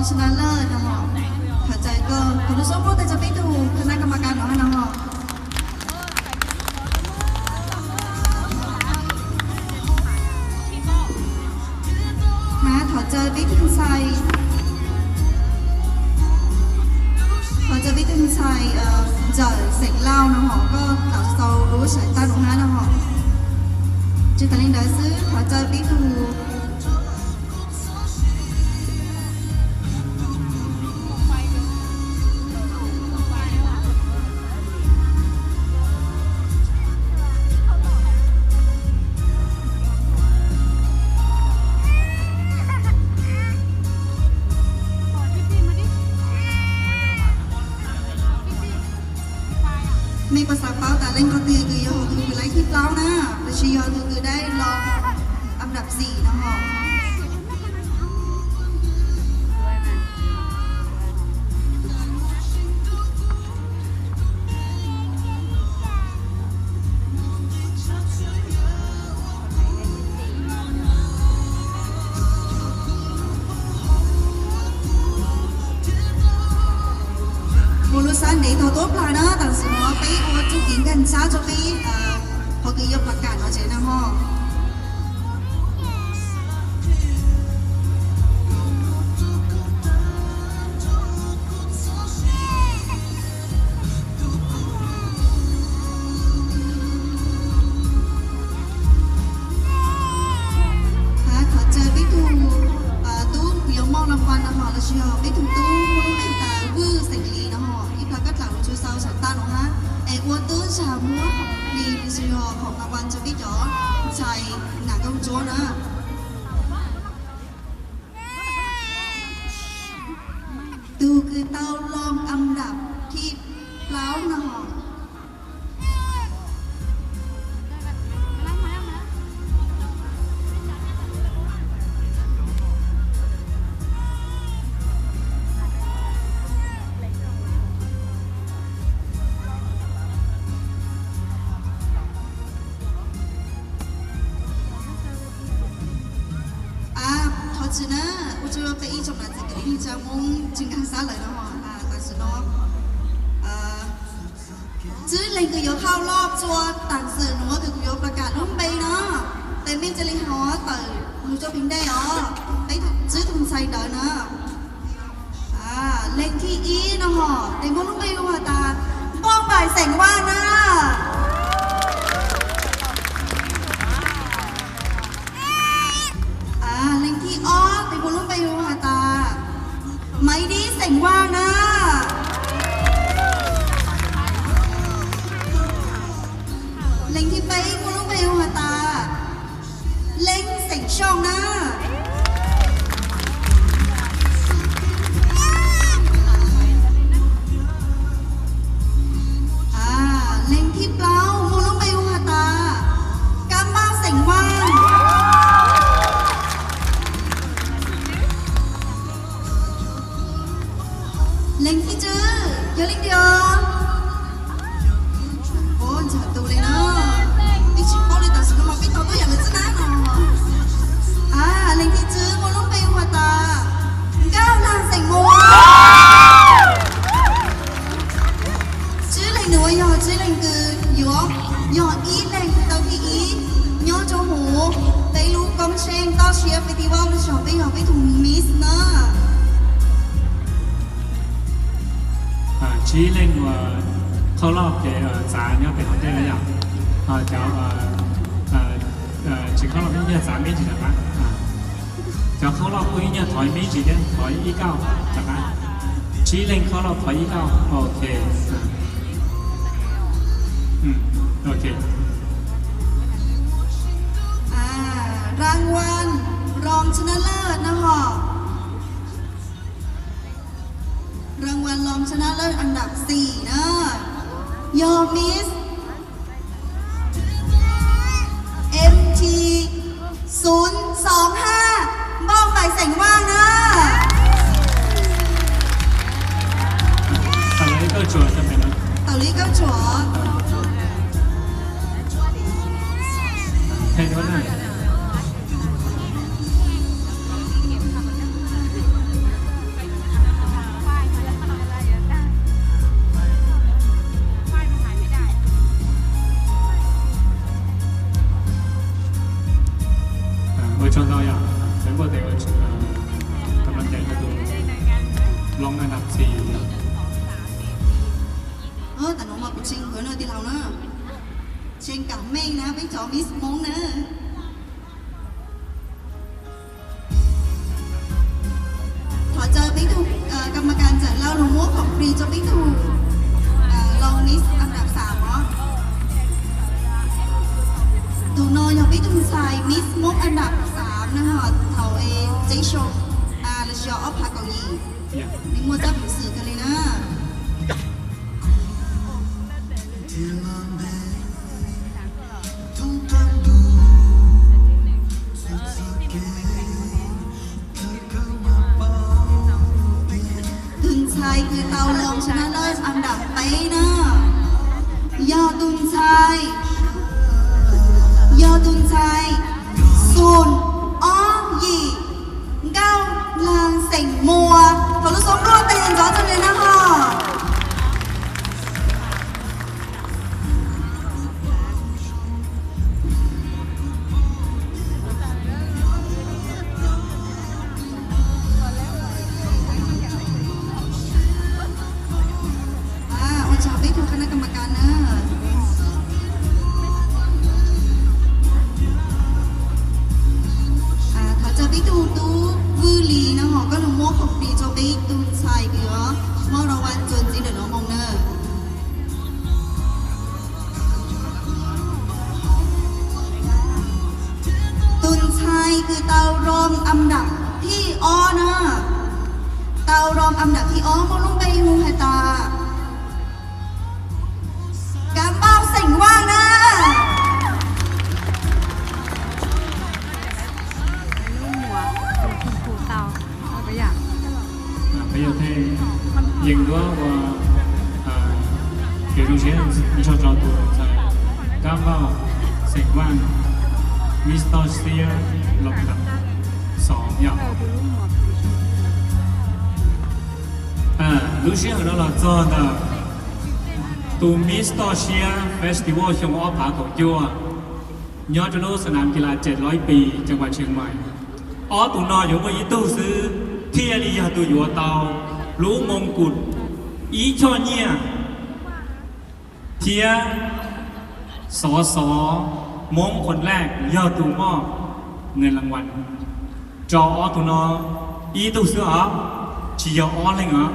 ชนะเลิศนะฮะเข้าใจก็คุณผู้ชมแต่จะไปดูคณะกรรมการของเราฮะมาถอดเจอวิทึงไซถอดเจอวิทึงไซเจอเสกเล่านะฮะก็เราจะรู้สายตาของฮะนะฮะจุดตัดสินได้ซื้อถอดเจอวิทึงในภาษาเป้าแต่เล่นก็ตือคือยอคือไล่ที่เป้านะแต่ชียอคือได้รองอันดับ4นะฮะ無論山你頭多plan啦，但是我俾我做件跟揸咗俾我嘅一百間或者啦呵。我都想摸你是要ของรางวัลจะพี่จ๋อใจหนักกับจ๋อนะดูคือเตาลองอันดับที่เล้านะฮะ是呢，我觉得被一种男子给你讲，我经常杀来了哈但是呢，只令佢有เข้ารอบชัวต่างสื่อหนูคือ佢有ประกาศรุ่นไปเนาะแต่ไม่จะเลยหอแต่หนูจะพิมพ์ได้อ๋อไปซื้อทุนใส่เด้อเนาะเล่นที่อีนะฮะแต่ก็รุ่นไปว่าตาป้องบ่ายแสงว่านะเล่นที่อ้อแต่บุรุษไปอยู่หาตาไม่ดีเสียงว่างนะเล่นที่ไปบุรุษไปอยู่หาตาเล่นเสียงช่องนะเล่นที่เปล่าบุรุษไปอยู่หาตากำบ้าเสียงว่างเล่นที่จื้อเยอะเล่นเดียวโอ้จัดตัวเลยนะพี่ชิบป้อเลยแต่สุดมาพี่ต่อตัวอย่างเลยจ้ะนะเนาะเล่นที่จื้อโมลุ่มไปหัวตาก้าวลางเสียงโมจื้อเล่นหนูยอจื้อเล่นคือหยออีเล่นตัวพี่อีย่อโจหูได้รู้กองเชงต่อเชียร์ไปที่ว่ามันชอบไปหยอไปถุงมิสเนาะchỉ lên khâu lọp để giá nhớ phải hỏi đây là gì cháu chỉ khâu lọp như giá mấy chỉ là bạn cháu khâu lọp quý như thỏi mấy chỉ đấy thỏi ý cao chẳng hạn chỉ lên khâu lọp thỏi ý cao ok ok รางวัลรองชนะเลิศนะฮะรางวัลรองชนะเลิศอันดับ4นะยอมิส MT 025บ้องใบแสงว่างนะต่อเลยก็จั่วจะเป็นต่อเลยก็จั่วเห็นว่าไง thầu nữa trên cả mình nè với chó Miss Mông nữaขอเจอบิ๊กทูกรรมการจัดเล่าลงมั่วของฟรีจอบิ๊กทูลองมิสอันดับ3เนาะตูนอยบิ๊กทูไซมิสมุกอันดับ3นะคะเถาเอเจชงและชออฟพาเกาหลีนี่มัวจับหนังสือกันเลยนะตุนชัยคือเตาลงชนะเลิศอันดับไปนะยอตุนชัยXuân Ó Dì Gao Làng Sảnh Mùa Và lúc sống đua tiền gió cho nên hả ôi chào biết thuộc khả năng cầm nữaจะไปดูตู้วูลีนะฮะก็ลงโม่ของปีจะไปดูชายเกี่ยวมอรางวัลจนจีเดน้องมองเนอตุนชัยคือเตารอมอันดับที่อ้อนะเตารอมอันดับที่อ้อมองลงไปหูหายตาการเป้าเสียงว่างนะbây giờ thì dừng đó và kiểu đồng chí cho tụi cam vào sạch vang Mr. Steer lọc đập sọ nhỏ lúc trước đó là do là tụ Mr. Steer Festival ชมอ้อผาเขาจั่วยอดจนโลสนามกีฬา700 ปีจังหวัดเชียงใหม่อ้อตุนออยู่ว่าอีตู้ซื้อที่อริยาตัวอยู่เตารู้มงกุฎอีช่อเนี่ยเทียสอสอมงคนแรกยอดตัวมอบเงินรางวัลจออตัวนออีตัวเสืออ๋อชียออเลยเหรอ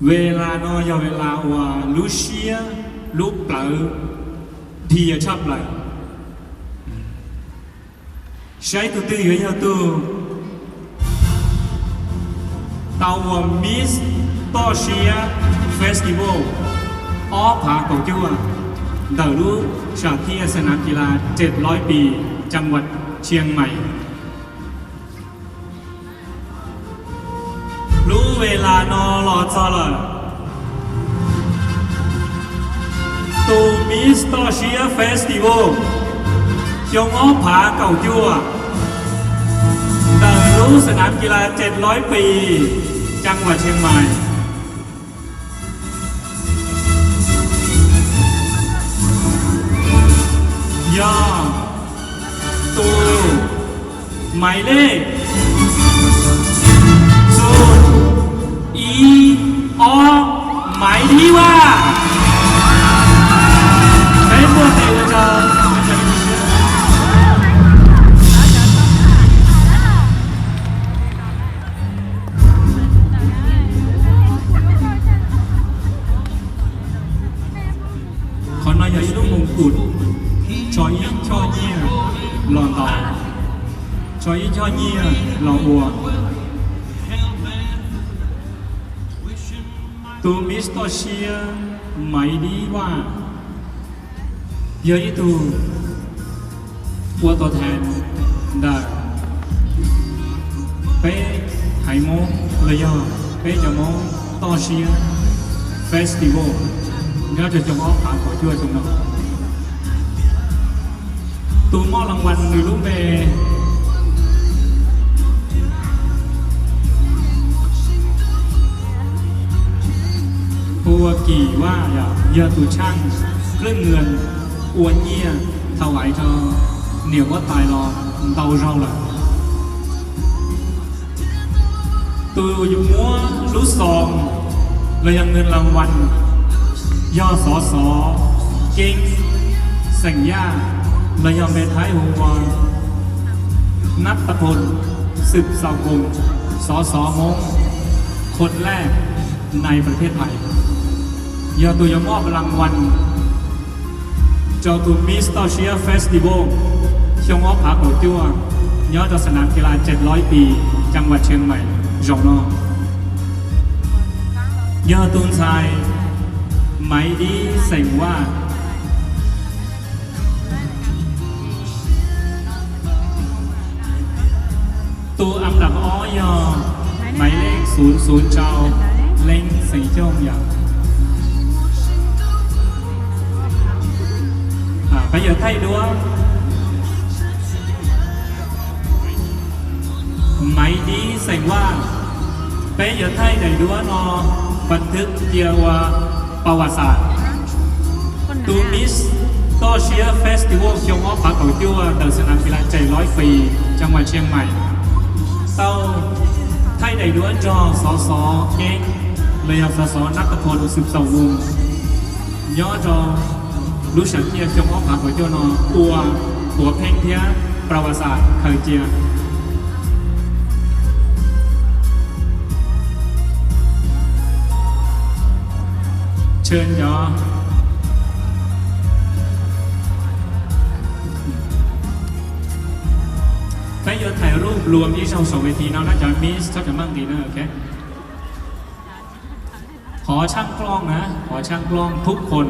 เวลานอยเวลาว่าลูเชียลูเปล่าทีชอบเลยใช้ตัวตื้ออยู่ยังตัวเตาว่ามิสตอเชียเฟสติวัลอ้อผาเกาจั่วเดารู้จากที่สนามกีฬา700 ปีจังหวัดเชียงใหม่รู้เวลานอรอจอละตัวมิสตอเชียเฟสติวัลยงอ้อผาเก่าจั่วแต่รู้สนามกีฬา700 ปีจังหวัดเชียงใหม่ย่อตูหมายเลข0 อีอหมายที่ว่าใช้พวกเด็กจะใหญ่ลูกมงกุฎชอยิ่งชอเยี่ยหล่อต่อชอยิ่งชอเยี่ยหล่ออัวตัวมิสตอเชียหมายดีว่าเยอะที่ตัวอัวตัวแทนได้ไปไฮโมเลยย่อไปจะโมตอเชียเฟสติวัลnhớ cho chồng ốc phản khỏi chua trong đó tụ mò rางวัลngười lúc vềหัวกี่ว่าอย่าตัวช่างเครื่องเงินอวนเยี่ยถวายchoเหนียวว่าตายรอเตาเราล่ะตัวอยู่มัวรู้ซอง และยังเงินรางวัลย่อสอสอเก่งสัญญาและยังเป็นท้ายหัวนัทพลสืบสาวกงสอสอมงคนแรกในประเทศไทยยอตัวยมอบรางวัลจอตูมิสตอเชียเฟสติวัลชงอผาเก่าจั่วยอดสนามกีฬา700 ปีจังหวัดเชียงใหม่จงนอยอตูนชายไหมดีเสียงว่าตัวอันดับอยอหมายเลข00เจ้าเล่งสีเจ้าอย่างbây giờ thay đúa máy đi sành qua bây giờ thay đầy đúa nóบันทึกเกี่ยวกับประวัติศาสตร์ตูมิสโตเชียเฟสติวัลชงอ้อผาเก่าจั่วเดินสนามกีฬา700 ปีจังหวัดเชียงใหม่เต้าไทยđầy đúa choสสเก่งเลยเอาสสนักพล12 วงย่อจอรู้ฉันเทียจงอ้อผาเก่าจั่วนอตัวเพ่งเทียประวัติศาสตร์เคยเจียเชิญยอไปยอถ่ายรูปรวมที่ช่องส่งเวทีน้องน่าจะมิสเขาจะมั่งดีนะโอเคขอช่างกล้องนะขอช่างกล้องทุกคน